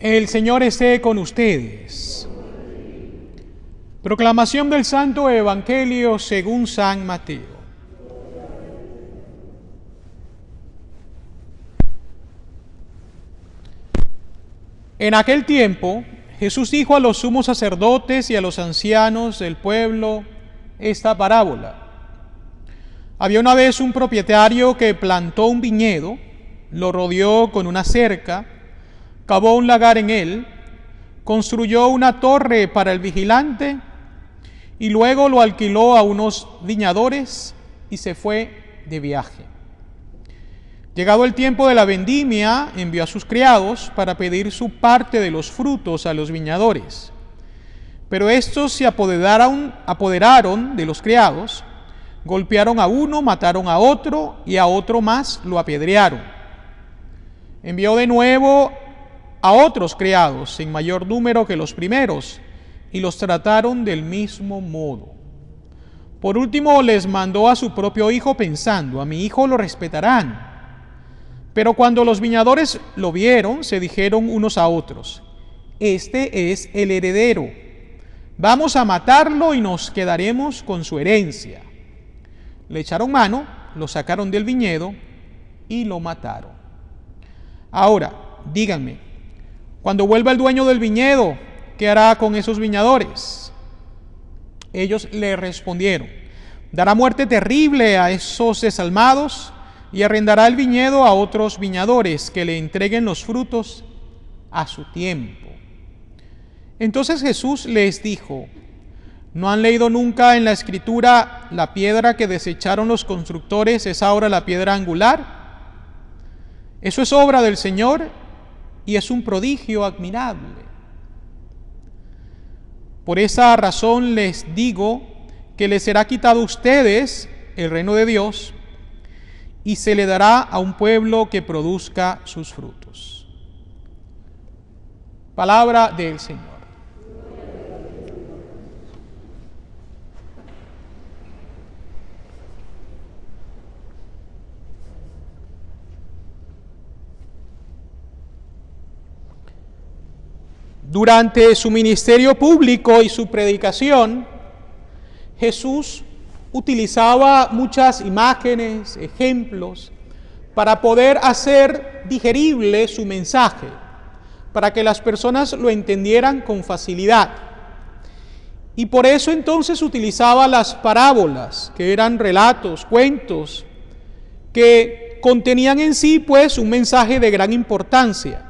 El Señor esté con ustedes. Proclamación del Santo Evangelio según San Mateo. En aquel tiempo, Jesús dijo a los sumos sacerdotes y a los ancianos del pueblo esta parábola. Había una vez un propietario que plantó un viñedo, lo rodeó con una cerca, cavó un lagar en él, construyó una torre para el vigilante y luego lo alquiló a unos viñadores y se fue de viaje. Llegado el tiempo de la vendimia, envió a sus criados para pedir su parte de los frutos a los viñadores. Pero estos se apoderaron de los criados, golpearon a uno, mataron a otro y a otro más lo apedrearon. Envió de nuevo a otros criados en mayor número que los primeros y los trataron del mismo modo. Por último les mandó a su propio hijo pensando: a mi hijo lo respetarán. Pero cuando los viñadores lo vieron, se dijeron unos a otros: este es el heredero, vamos a matarlo y nos quedaremos con su herencia. Le echaron mano, lo sacaron del viñedo y lo mataron. Ahora, díganme, cuando vuelva el dueño del viñedo, ¿qué hará con esos viñadores? Ellos le respondieron: dará muerte terrible a esos desalmados y arrendará el viñedo a otros viñadores que le entreguen los frutos a su tiempo. Entonces Jesús les dijo: ¿no han leído nunca en la Escritura: la piedra que desecharon los constructores es ahora la piedra angular? Eso es obra del Señor y es un prodigio admirable. Por esa razón les digo que les será quitado a ustedes el reino de Dios y se le dará a un pueblo que produzca sus frutos. Palabra del Señor. Durante su ministerio público y su predicación, Jesús utilizaba muchas imágenes, ejemplos, para poder hacer digerible su mensaje, para que las personas lo entendieran con facilidad. Y por eso entonces utilizaba las parábolas, que eran relatos, cuentos, que contenían en sí pues un mensaje de gran importancia.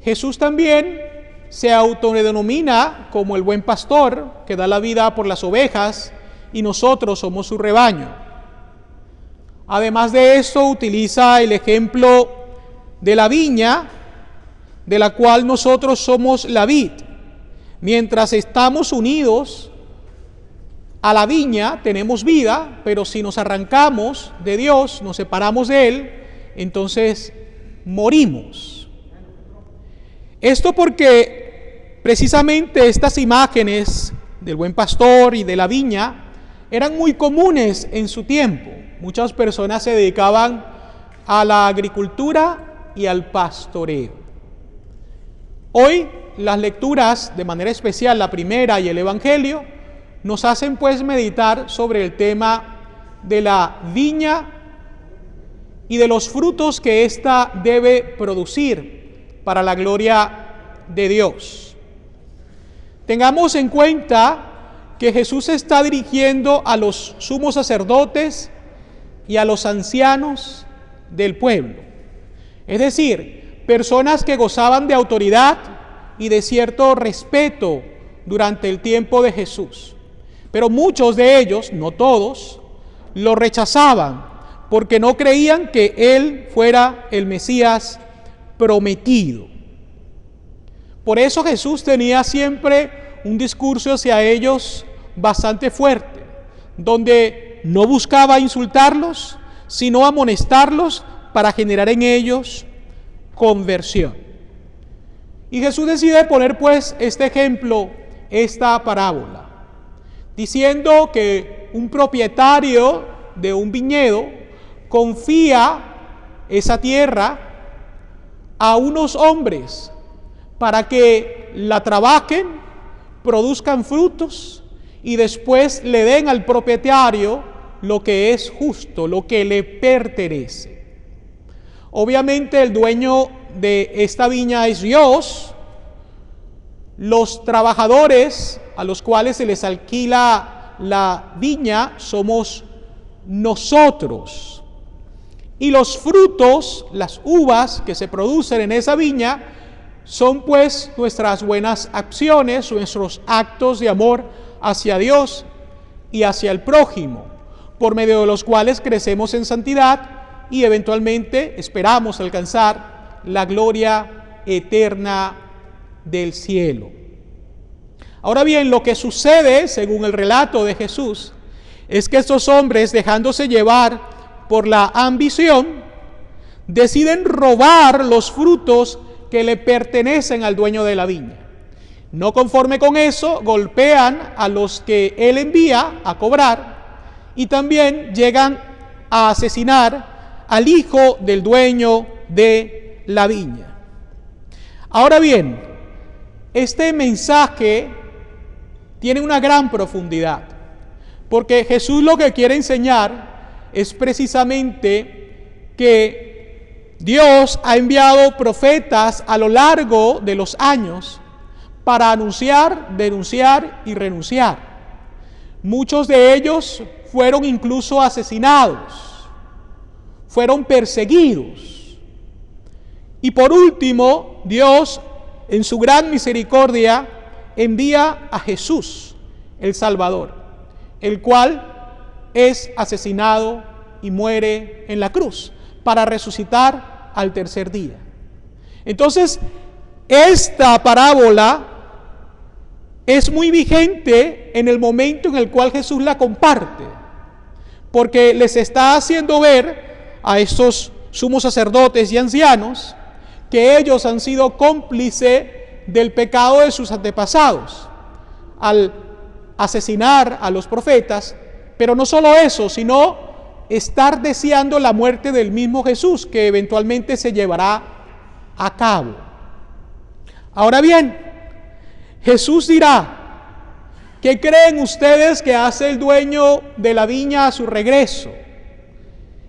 Jesús también se autodenomina como el buen pastor que da la vida por las ovejas y nosotros somos su rebaño. Además de esto, utiliza el ejemplo de la viña, de la cual nosotros somos la vid. Mientras estamos unidos a la viña, tenemos vida, pero si nos arrancamos de Dios, nos separamos de Él, entonces morimos. Esto porque precisamente estas imágenes del buen pastor y de la viña eran muy comunes en su tiempo. Muchas personas se dedicaban a la agricultura y al pastoreo. Hoy las lecturas, de manera especial la primera y el Evangelio, nos hacen pues meditar sobre el tema de la viña y de los frutos que ésta debe producir para la gloria de Dios. Tengamos en cuenta que Jesús se está dirigiendo a los sumos sacerdotes y a los ancianos del pueblo. Es decir, personas que gozaban de autoridad y de cierto respeto durante el tiempo de Jesús. Pero muchos de ellos, no todos, lo rechazaban porque no creían que Él fuera el Mesías prometido. Por eso Jesús tenía siempre un discurso hacia ellos bastante fuerte, donde no buscaba insultarlos, sino amonestarlos para generar en ellos conversión. Y Jesús decide poner pues este ejemplo, esta parábola, diciendo que un propietario de un viñedo confía esa tierra a unos hombres para que la trabajen, produzcan frutos y después le den al propietario lo que es justo, lo que le pertenece. Obviamente el dueño de esta viña es Dios. Los trabajadores a los cuales se les alquila la viña somos nosotros. Y los frutos, las uvas que se producen en esa viña, son pues nuestras buenas acciones, nuestros actos de amor hacia Dios y hacia el prójimo, por medio de los cuales crecemos en santidad y eventualmente esperamos alcanzar la gloria eterna del cielo. Ahora bien, lo que sucede, según el relato de Jesús, es que estos hombres, dejándose llevar por la ambición, deciden robar los frutos que le pertenecen al dueño de la viña. No conforme con eso, golpean a los que él envía a cobrar y también llegan a asesinar al hijo del dueño de la viña. Ahora bien, este mensaje tiene una gran profundidad, porque Jesús lo que quiere enseñar es precisamente que Dios ha enviado profetas a lo largo de los años para anunciar, denunciar y renunciar. Muchos de ellos fueron incluso asesinados, fueron perseguidos. Y por último, Dios, en su gran misericordia, envía a Jesús, el Salvador, el cual es asesinado y muere en la cruz para resucitar al tercer día. Entonces, esta parábola es muy vigente en el momento en el cual Jesús la comparte, porque les está haciendo ver a estos sumos sacerdotes y ancianos que ellos han sido cómplices del pecado de sus antepasados al asesinar a los profetas, pero no solo eso, sino estar deseando la muerte del mismo Jesús, que eventualmente se llevará a cabo. Ahora bien, Jesús dirá: ¿qué creen ustedes que hace el dueño de la viña a su regreso?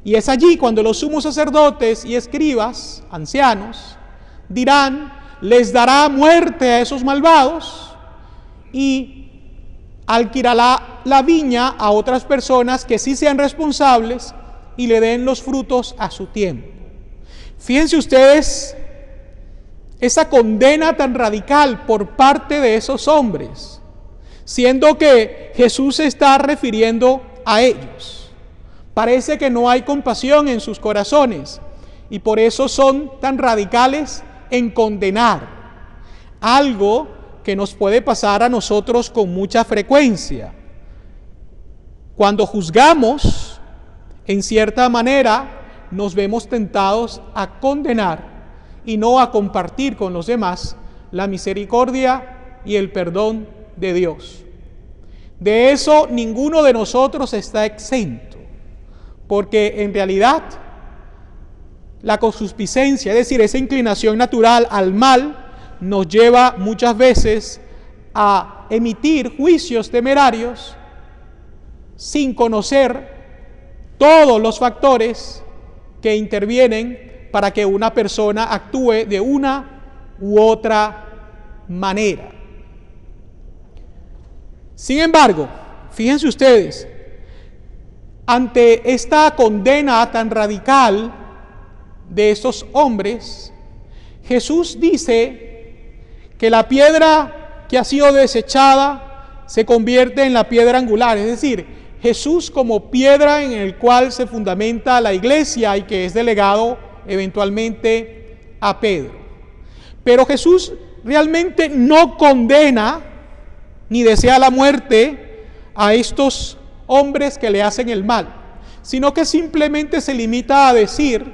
Y es allí cuando los sumos sacerdotes y escribas, ancianos, dirán: les dará muerte a esos malvados y alquilará la viña a otras personas que sí sean responsables y le den los frutos a su tiempo. Fíjense ustedes esa condena tan radical por parte de esos hombres, siendo que Jesús se está refiriendo a ellos. Parece que no hay compasión en sus corazones y por eso son tan radicales en condenar, algo que nos puede pasar a nosotros con mucha frecuencia. Cuando juzgamos, en cierta manera, nos vemos tentados a condenar y no a compartir con los demás la misericordia y el perdón de Dios. De eso ninguno de nosotros está exento, porque en realidad la concupiscencia, es decir, esa inclinación natural al mal, nos lleva muchas veces a emitir juicios temerarios sin conocer todos los factores que intervienen para que una persona actúe de una u otra manera. Sin embargo, fíjense ustedes, ante esta condena tan radical de estos hombres, Jesús dice que la piedra que ha sido desechada se convierte en la piedra angular, es decir, Jesús como piedra en el cual se fundamenta la iglesia y que es delegado eventualmente a Pedro. Pero Jesús realmente no condena ni desea la muerte a estos hombres que le hacen el mal, sino que simplemente se limita a decir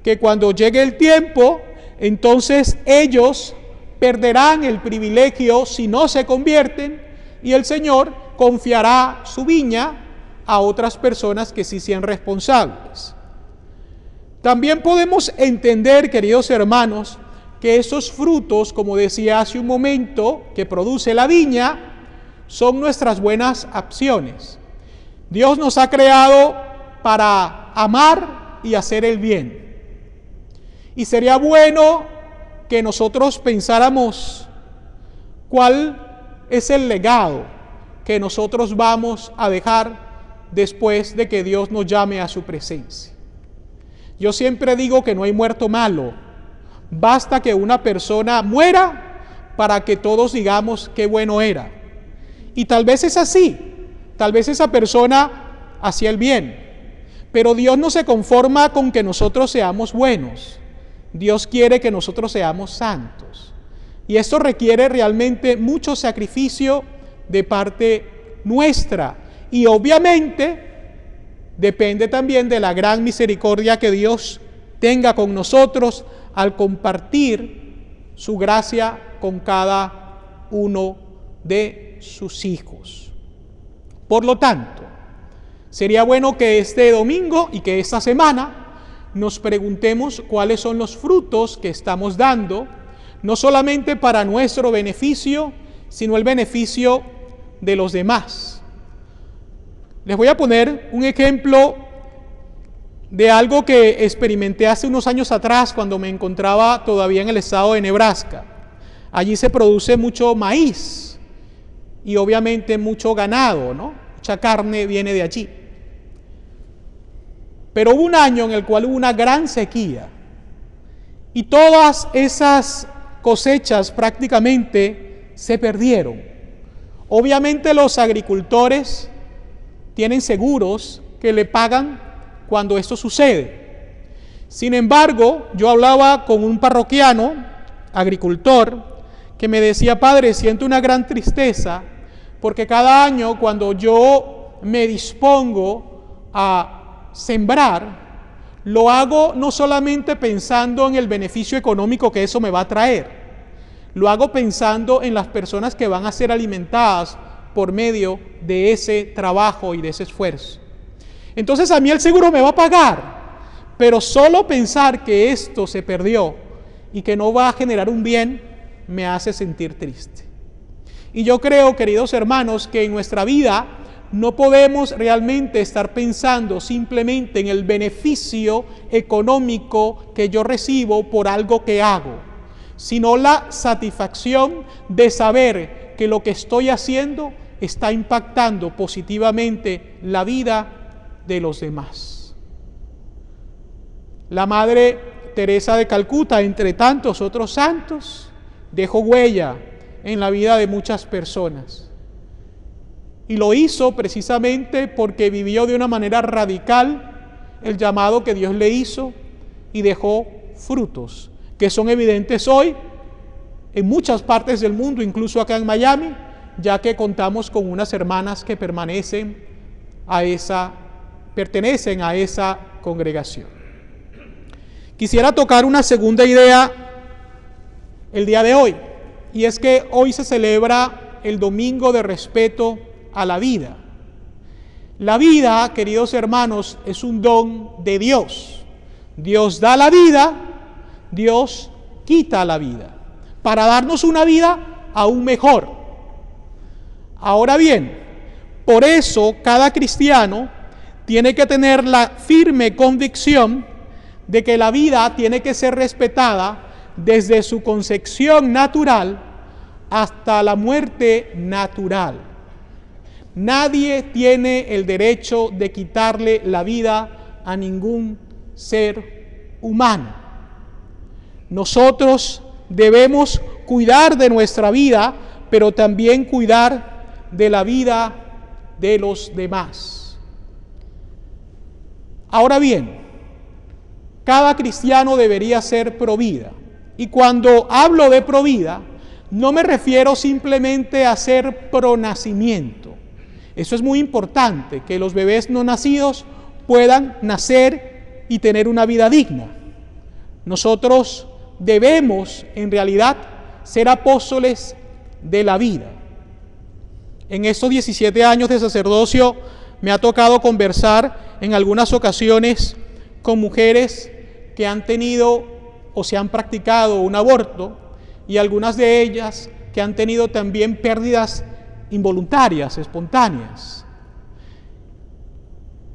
que cuando llegue el tiempo, entonces ellos perderán el privilegio si no se convierten y el Señor confiará su viña a otras personas que sí sean responsables. También podemos entender, queridos hermanos, que esos frutos, como decía hace un momento, que produce la viña, son nuestras buenas acciones. Dios nos ha creado para amar y hacer el bien. Y sería bueno que nosotros pensáramos cuál es el legado que nosotros vamos a dejar después de que Dios nos llame a su presencia. Yo siempre digo que no hay muerto malo. Basta que una persona muera para que todos digamos qué bueno era. Y tal vez es así. Tal vez esa persona hacía el bien. Pero Dios no se conforma con que nosotros seamos buenos. Dios quiere que nosotros seamos santos. Y esto requiere realmente mucho sacrificio de parte nuestra. Y obviamente depende también de la gran misericordia que Dios tenga con nosotros al compartir su gracia con cada uno de sus hijos. Por lo tanto, sería bueno que este domingo y que esta semana nos preguntemos cuáles son los frutos que estamos dando, no solamente para nuestro beneficio, sino el beneficio de los demás. Les voy a poner un ejemplo de algo que experimenté hace unos años atrás cuando me encontraba todavía en el estado de Nebraska. Allí se produce mucho maíz y obviamente mucho ganado, ¿no? Mucha carne viene de allí. Pero hubo un año en el cual hubo una gran sequía y todas esas cosechas prácticamente se perdieron. Obviamente los agricultores tienen seguros que le pagan cuando esto sucede. Sin embargo, yo hablaba con un parroquiano, agricultor, que me decía: padre, siento una gran tristeza porque cada año cuando yo me dispongo a sembrar, lo hago no solamente pensando en el beneficio económico que eso me va a traer, lo hago pensando en las personas que van a ser alimentadas por medio de ese trabajo y de ese esfuerzo. Entonces a mí el seguro me va a pagar, pero solo pensar que esto se perdió y que no va a generar un bien me hace sentir triste. Y yo creo, queridos hermanos, que en nuestra vida no podemos realmente estar pensando simplemente en el beneficio económico que yo recibo por algo que hago, sino la satisfacción de saber que lo que estoy haciendo está impactando positivamente la vida de los demás. La Madre Teresa de Calcuta, entre tantos otros santos, dejó huella en la vida de muchas personas. Y lo hizo precisamente porque vivió de una manera radical el llamado que Dios le hizo y dejó frutos que son evidentes hoy en muchas partes del mundo, incluso acá en Miami, ya que contamos con unas hermanas que pertenecen a esa congregación. Quisiera tocar una segunda idea el día de hoy, y es que hoy se celebra el Domingo de Respeto a la Vida. La vida, queridos hermanos, es un don de Dios. Dios da la vida, Dios quita la vida, para darnos una vida aún mejor. Ahora bien, por eso cada cristiano tiene que tener la firme convicción de que la vida tiene que ser respetada desde su concepción natural hasta la muerte natural. Nadie tiene el derecho de quitarle la vida a ningún ser humano. Nosotros debemos cuidar de nuestra vida, pero también cuidar de la vida de los demás. Ahora bien, cada cristiano debería ser provida. Y cuando hablo de provida, no me refiero simplemente a ser pronacimiento. Eso es muy importante, que los bebés no nacidos puedan nacer y tener una vida digna. Nosotros debemos, en realidad, ser apóstoles de la vida. En estos 17 años de sacerdocio me ha tocado conversar en algunas ocasiones con mujeres que han tenido o se han practicado un aborto, y algunas de ellas que han tenido también pérdidas involuntarias, espontáneas.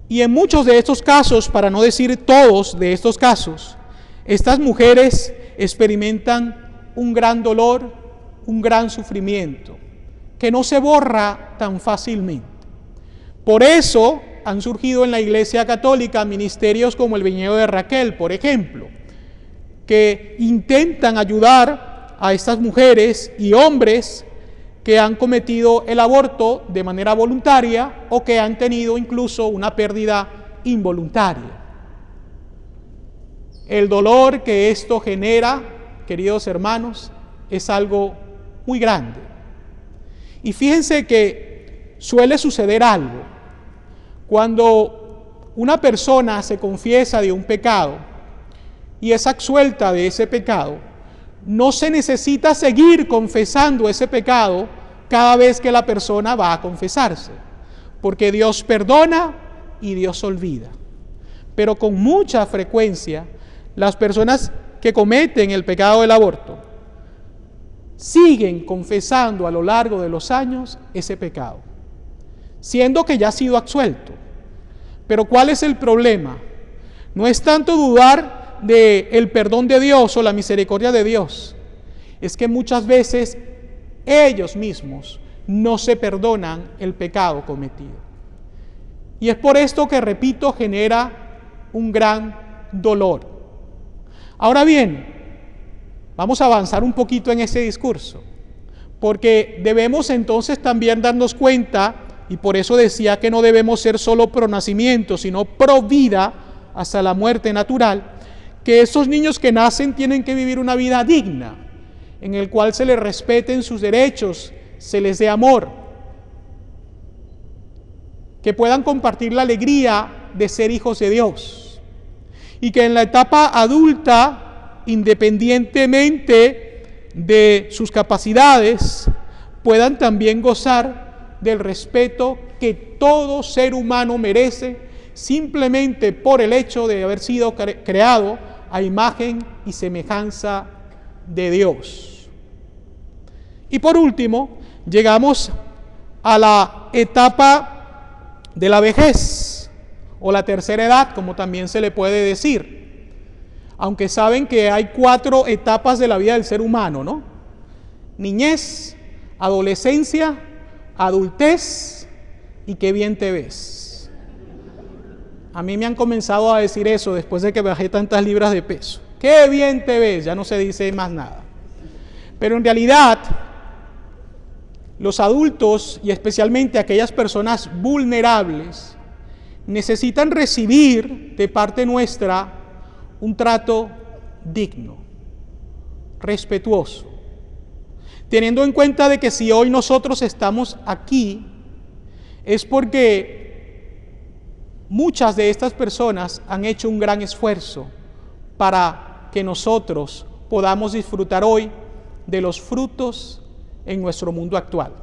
Y en muchos de estos casos, para no decir todos de estos casos, estas mujeres experimentan un gran dolor, un gran sufrimiento, que no se borra tan fácilmente. Por eso han surgido en la Iglesia Católica ministerios como el Viñedo de Raquel, por ejemplo, que intentan ayudar a estas mujeres y hombres que han cometido el aborto de manera voluntaria o que han tenido incluso una pérdida involuntaria. El dolor que esto genera, queridos hermanos, es algo muy grande. Y fíjense que suele suceder algo. Cuando una persona se confiesa de un pecado y es absuelta de ese pecado, no se necesita seguir confesando ese pecado cada vez que la persona va a confesarse, porque Dios perdona y Dios olvida. Pero con mucha frecuencia, las personas que cometen el pecado del aborto siguen confesando a lo largo de los años ese pecado, siendo que ya ha sido absuelto. Pero ¿cuál es el problema? No es tanto dudar del perdón de Dios o la misericordia de Dios, es que muchas veces ellos mismos no se perdonan el pecado cometido. Y es por esto que, repito, genera un gran dolor. Ahora bien, vamos a avanzar un poquito en ese discurso, porque debemos entonces también darnos cuenta, y por eso decía que no debemos ser solo pro nacimiento, sino pro vida hasta la muerte natural, que esos niños que nacen tienen que vivir una vida digna, en el cual se les respeten sus derechos, se les dé amor, que puedan compartir la alegría de ser hijos de Dios, y que en la etapa adulta, independientemente de sus capacidades, puedan también gozar del respeto que todo ser humano merece, simplemente por el hecho de haber sido creado a imagen y semejanza de Dios. Y por último, llegamos a la etapa de la vejez, o la tercera edad, como también se le puede decir. Aunque saben que hay 4 etapas de la vida del ser humano, ¿no? Niñez, adolescencia, adultez y qué bien te ves. A mí me han comenzado a decir eso después de que bajé tantas libras de peso. ¡Qué bien te ves! Ya no se dice más nada. Pero en realidad, los adultos, y especialmente aquellas personas vulnerables, necesitan recibir de parte nuestra un trato digno, respetuoso, teniendo en cuenta de que si hoy nosotros estamos aquí, es porque muchas de estas personas han hecho un gran esfuerzo para que nosotros podamos disfrutar hoy de los frutos en nuestro mundo actual.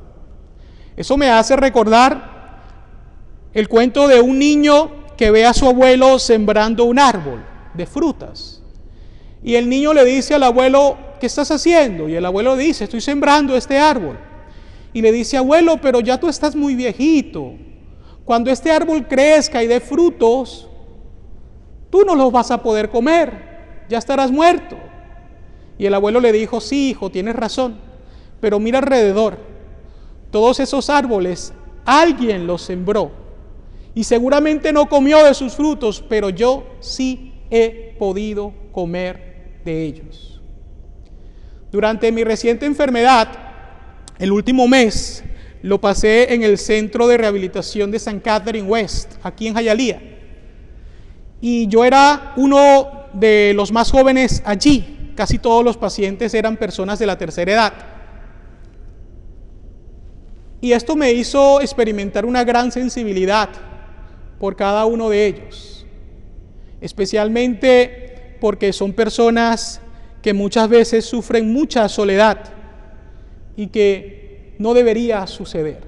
Eso me hace recordar el cuento de un niño que ve a su abuelo sembrando un árbol de frutas. Y el niño le dice al abuelo, ¿qué estás haciendo? Y el abuelo dice, estoy sembrando este árbol. Y le dice, abuelo, pero ya tú estás muy viejito. Cuando este árbol crezca y dé frutos, tú no los vas a poder comer, ya estarás muerto. Y el abuelo le dijo, sí, hijo, tienes razón, pero mira alrededor, todos esos árboles, alguien los sembró, y seguramente no comió de sus frutos, pero yo sí he podido comer de ellos. Durante mi reciente enfermedad, el último mes, lo pasé en el Centro de Rehabilitación de St. Catherine West, aquí en Hialeah. Y yo era uno de los más jóvenes allí. Casi todos los pacientes eran personas de la tercera edad. Y esto me hizo experimentar una gran sensibilidad por cada uno de ellos. Especialmente porque son personas que muchas veces sufren mucha soledad y que no debería suceder.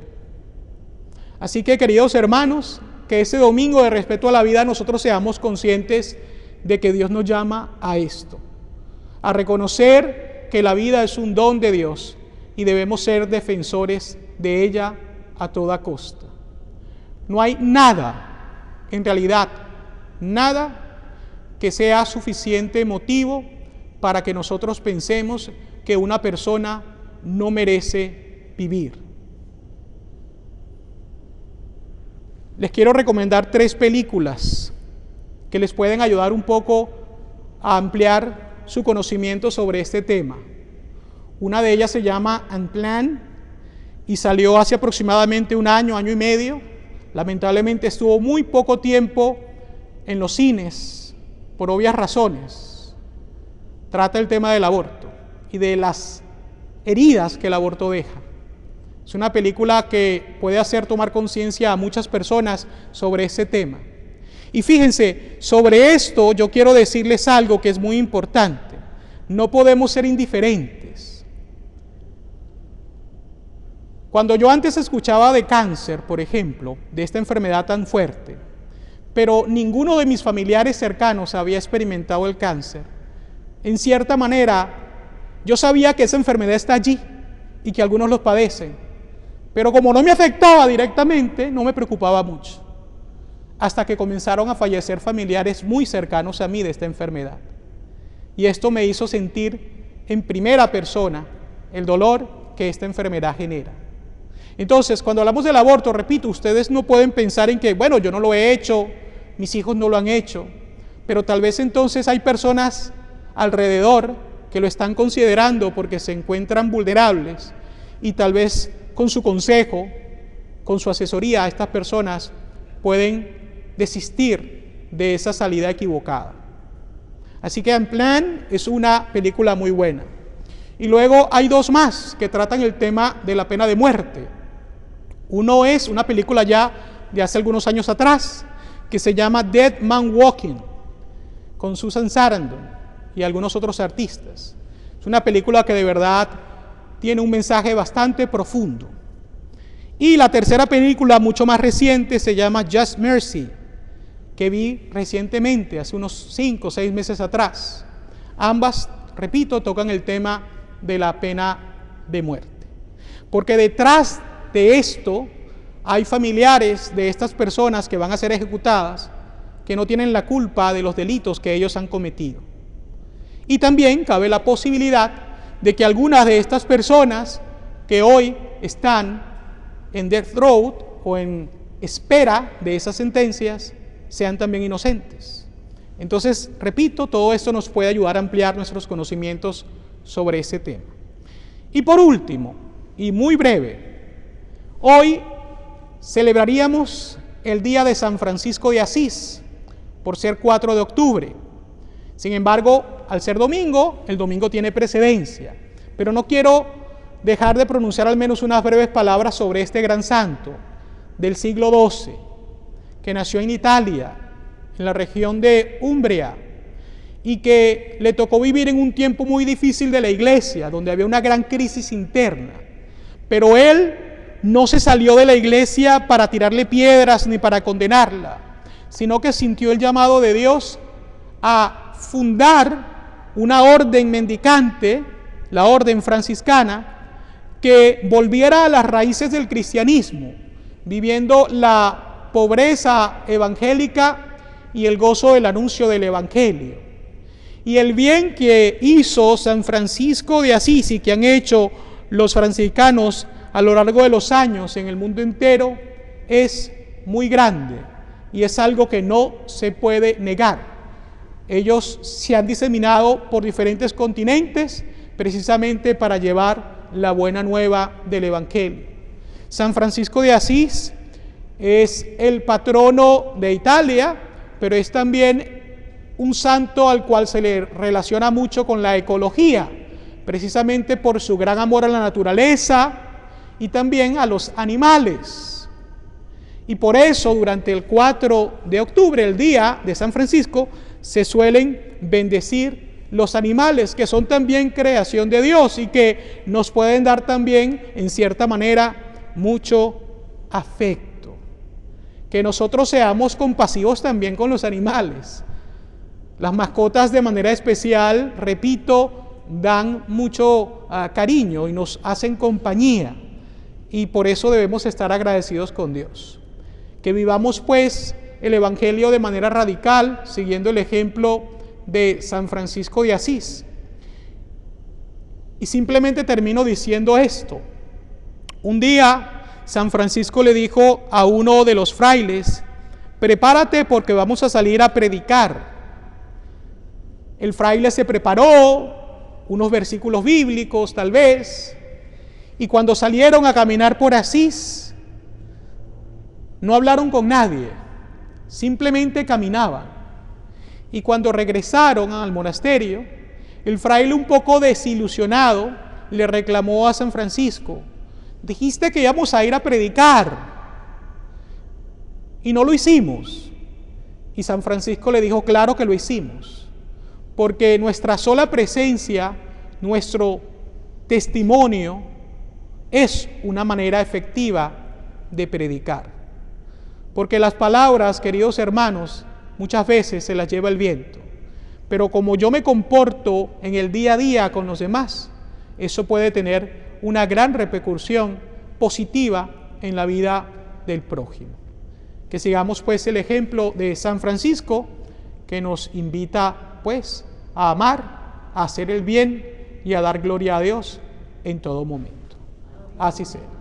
Así que, queridos hermanos, que ese domingo de respeto a la vida nosotros seamos conscientes de que Dios nos llama a esto, a reconocer que la vida es un don de Dios y debemos ser defensores de ella a toda costa. No hay nada, en realidad, nada que sea suficiente motivo para que nosotros pensemos que una persona no merece vivir. Les quiero recomendar 3 películas que les pueden ayudar un poco a ampliar su conocimiento sobre este tema. Una de ellas se llama Unplanned y salió hace aproximadamente un año, año y medio. Lamentablemente estuvo muy poco tiempo en los cines, por obvias razones. Trata el tema del aborto y de las heridas que el aborto deja. Es una película que puede hacer tomar conciencia a muchas personas sobre ese tema. Y fíjense, sobre esto yo quiero decirles algo que es muy importante. No podemos ser indiferentes. Cuando yo antes escuchaba de cáncer, por ejemplo, de esta enfermedad tan fuerte, pero ninguno de mis familiares cercanos había experimentado el cáncer, en cierta manera yo sabía que esa enfermedad está allí y que algunos los padecen. Pero como no me afectaba directamente, no me preocupaba mucho, hasta que comenzaron a fallecer familiares muy cercanos a mí de esta enfermedad. Y esto me hizo sentir en primera persona el dolor que esta enfermedad genera. Entonces, cuando hablamos del aborto, repito, ustedes no pueden pensar en que, bueno, yo no lo he hecho, mis hijos no lo han hecho, pero tal vez entonces hay personas alrededor que lo están considerando porque se encuentran vulnerables y tal vez con su consejo, con su asesoría, estas personas pueden desistir de esa salida equivocada. Así que Unplanned es una película muy buena. Y luego hay 2 más que tratan el tema de la pena de muerte. Uno es una película ya de hace algunos años atrás, que se llama Dead Man Walking, con Susan Sarandon y algunos otros artistas. Es una película que de verdad tiene un mensaje bastante profundo. Y la tercera película, mucho más reciente, se llama Just Mercy, que vi recientemente, hace unos 5 o 6 meses atrás. Ambas, repito, tocan el tema de la pena de muerte. Porque detrás de esto hay familiares de estas personas que van a ser ejecutadas, que no tienen la culpa de los delitos que ellos han cometido. Y también cabe la posibilidad de que algunas de estas personas que hoy están en death row o en espera de esas sentencias sean también inocentes. Entonces, repito, todo esto nos puede ayudar a ampliar nuestros conocimientos sobre ese tema. Y por último, y muy breve, hoy celebraríamos el día de San Francisco de Asís, por ser 4 de octubre. Sin embargo, al ser domingo, el domingo tiene precedencia. Pero no quiero dejar de pronunciar al menos unas breves palabras sobre este gran santo del siglo XII, que nació en Italia, en la región de Umbria, y que le tocó vivir en un tiempo muy difícil de la iglesia, donde había una gran crisis interna. Pero él no se salió de la iglesia para tirarle piedras ni para condenarla, sino que sintió el llamado de Dios a fundar una orden mendicante, la orden franciscana, que volviera a las raíces del cristianismo, viviendo la pobreza evangélica y el gozo del anuncio del evangelio. Y el bien que hizo San Francisco de Asís y que han hecho los franciscanos a lo largo de los años en el mundo entero es muy grande y es algo que no se puede negar. Ellos se han diseminado por diferentes continentes precisamente para llevar la buena nueva del evangelio. San Francisco de Asís es el patrono de Italia, pero es también un santo al cual se le relaciona mucho con la ecología, precisamente por su gran amor a la naturaleza y también a los animales. Y por eso durante el 4 de octubre, el día de San Francisco, se suelen bendecir los animales, que son también creación de Dios y que nos pueden dar también, en cierta manera, mucho afecto. Que nosotros seamos compasivos también con los animales. Las mascotas de manera especial, repito, dan mucho cariño y nos hacen compañía. Y por eso debemos estar agradecidos con Dios. Que vivamos pues el Evangelio de manera radical, siguiendo el ejemplo de San Francisco de Asís. Y simplemente termino diciendo esto. Un día San Francisco le dijo a uno de los frailes: prepárate porque vamos a salir a predicar. El fraile se preparó, unos versículos bíblicos tal vez, y cuando salieron a caminar por Asís, no hablaron con nadie, simplemente caminaban. Y cuando regresaron al monasterio, el fraile, un poco desilusionado, le reclamó a San Francisco: dijiste que íbamos a ir a predicar y no lo hicimos. Y San Francisco le dijo: claro que lo hicimos, porque nuestra sola presencia, nuestro testimonio, es una manera efectiva de predicar. Porque las palabras, queridos hermanos, muchas veces se las lleva el viento. Pero como yo me comporto en el día a día con los demás, eso puede tener una gran repercusión positiva en la vida del prójimo. Que sigamos pues el ejemplo de San Francisco, que nos invita pues a amar, a hacer el bien y a dar gloria a Dios en todo momento. Así sea.